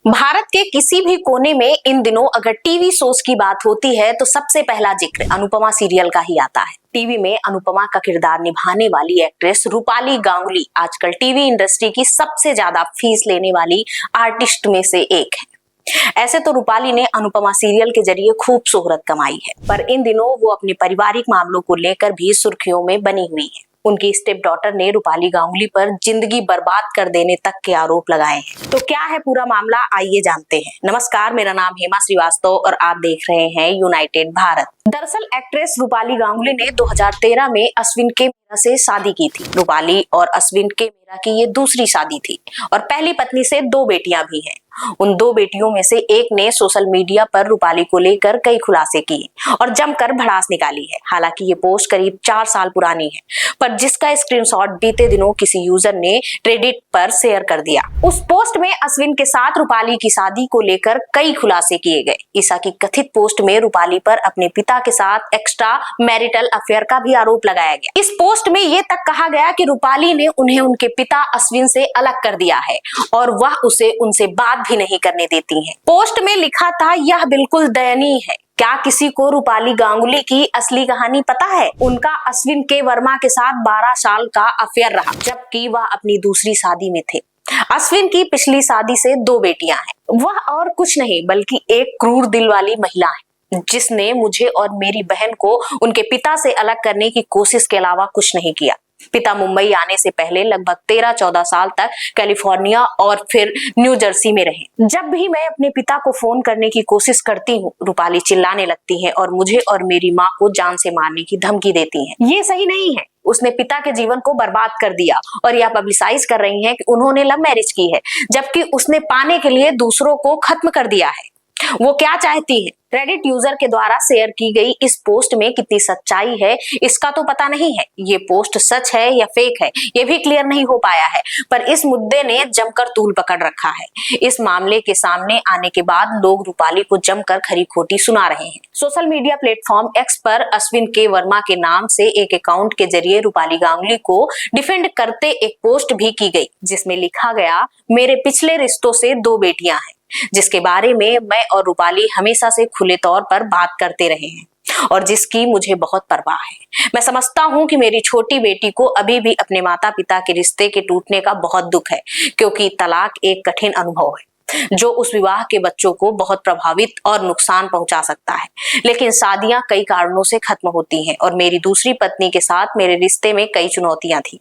भारत के किसी भी कोने में इन दिनों अगर टीवी शोज की बात होती है तो सबसे पहला जिक्र अनुपमा सीरियल का ही आता है। टीवी में अनुपमा का किरदार निभाने वाली एक्ट्रेस रूपाली गांगुली आजकल टीवी इंडस्ट्री की सबसे ज्यादा फीस लेने वाली आर्टिस्ट में से एक है। ऐसे तो रूपाली ने अनुपमा सीरियल के जरिए खूब शोहरत कमाई है, पर इन दिनों वो अपने पारिवारिक मामलों को लेकर भी सुर्खियों में बनी हुई है। उनकी स्टेप डॉटर ने रूपाली गांगुली पर जिंदगी बर्बाद कर देने तक के आरोप लगाए हैं। तो क्या है पूरा मामला, आइए जानते हैं। नमस्कार, मेरा नाम हेमा श्रीवास्तव और आप देख रहे हैं यूनाइटेड भारत। दरअसल एक्ट्रेस रूपाली गांगुली ने 2013 में अश्विन के मीरा से शादी की थी। रूपाली और अश्विन के मीरा की ये दूसरी शादी थी और पहली पत्नी से 2 बेटियां भी हैं। उन 2 बेटियों में से एक ने सोशल मीडिया पर रूपाली को लेकर कई खुलासे किए और जमकर भड़ास निकाली है। हालांकि ये पोस्ट करीब 4 साल पुरानी है, पर जिसका स्क्रीनशॉट बीते दिनों किसी यूजर ने रेडिट पर शेयर कर दिया। उस पोस्ट में अश्विन के साथ रूपाली की शादी को लेकर कई खुलासे किए गए। ईसा की कथित पोस्ट में रूपाली पर अपने पिता के साथ एक्स्ट्रा मैरिटल अफेयर का भी आरोप लगाया गया। इस पोस्ट में ये तक कहा गया कि रूपाली ने उन्हें उनके पिता अश्विन से अलग कर दिया है और वह उसे उनसे बात भी नहीं करने देती हैं। पोस्ट में लिखा था, यह बिल्कुल दयनीय है। क्या किसी को रूपाली गांगुली की असली कहानी पता है? उनका अश्विन के वर्मा के साथ 12 साल का अफेयर रहा, जबकि वह अपनी दूसरी शादी में थे। अश्विन की पिछली शादी से 2 बेटियां हैं। वह और कुछ नहीं बल्कि एक क्रूर दिल वाली महिला है, जिसने मुझे और मेरी बहन को उनके पिता से अलग करने की कोशिश के अलावा कुछ नहीं किया। पिता मुंबई आने से पहले लगभग 13-14 साल तक कैलिफोर्निया और फिर न्यू जर्सी में रहे। जब भी मैं अपने पिता को फोन करने की कोशिश करती हूँ, रूपाली चिल्लाने लगती है और मुझे और मेरी माँ को जान से मारने की धमकी देती है। ये सही नहीं है। उसने पिता के जीवन को बर्बाद कर दिया और यह पब्लिसाइज कर रही है कि उन्होंने लव मैरिज की है, जबकि उसने पाने के लिए दूसरों को खत्म कर दिया है। वो क्या चाहती है? रेडिट यूजर के द्वारा शेयर की गई इस पोस्ट में कितनी सच्चाई है इसका तो पता नहीं है। ये पोस्ट सच है या फेक है ये भी क्लियर नहीं हो पाया है, पर इस मुद्दे ने जमकर तूल पकड़ रखा है। इस मामले के सामने आने के बाद लोग रूपाली को जमकर खरी खोटी सुना रहे हैं। सोशल मीडिया प्लेटफॉर्म एक्स पर अश्विन के वर्मा के नाम से एक अकाउंट के जरिए रूपाली गांगुली को डिफेंड करते एक पोस्ट भी की गई, जिसमें लिखा गया, मेरे पिछले रिश्तों से 2 बेटियां हैं, जिसके बारे में मैं और रूपाली हमेशा से खुले तौर पर बात करते रहे हैं और जिसकी मुझे बहुत परवाह है। मैं समझता हूं कि मेरी छोटी बेटी को अभी भी अपने माता पिता के रिश्ते के टूटने का बहुत दुख है, क्योंकि तलाक एक कठिन अनुभव है जो उस विवाह के बच्चों को बहुत प्रभावित और नुकसान पहुंचा सकता है। लेकिन शादियां कई कारणों से खत्म होती हैं और मेरी दूसरी पत्नी के साथ मेरे रिश्ते में कई चुनौतियां थी,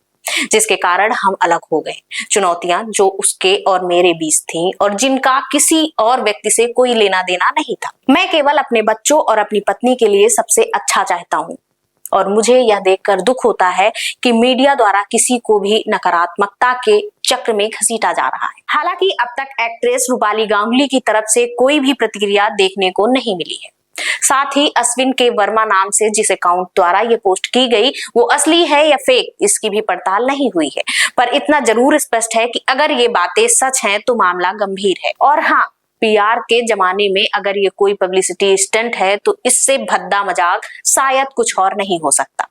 जिसके कारण हम अलग हो गए। चुनौतियां जो उसके और मेरे बीच थीं और जिनका किसी और व्यक्ति से कोई लेना देना नहीं था। मैं केवल अपने बच्चों और अपनी पत्नी के लिए सबसे अच्छा चाहता हूँ और मुझे यह देखकर दुख होता है कि मीडिया द्वारा किसी को भी नकारात्मकता के चक्र में घसीटा जा रहा है। हालांकि अब तक एक्ट्रेस रूपाली गांगुली की तरफ से कोई भी प्रतिक्रिया देखने को नहीं मिली है। साथ ही अश्विन के वर्मा नाम से जिस अकाउंट द्वारा ये पोस्ट की गई वो असली है या फेक, इसकी भी पड़ताल नहीं हुई है। पर इतना जरूर स्पष्ट है कि अगर ये बातें सच हैं तो मामला गंभीर है। और हाँ, पीआर के जमाने में अगर ये कोई पब्लिसिटी स्टंट है तो इससे भद्दा मजाक शायद कुछ और नहीं हो सकता।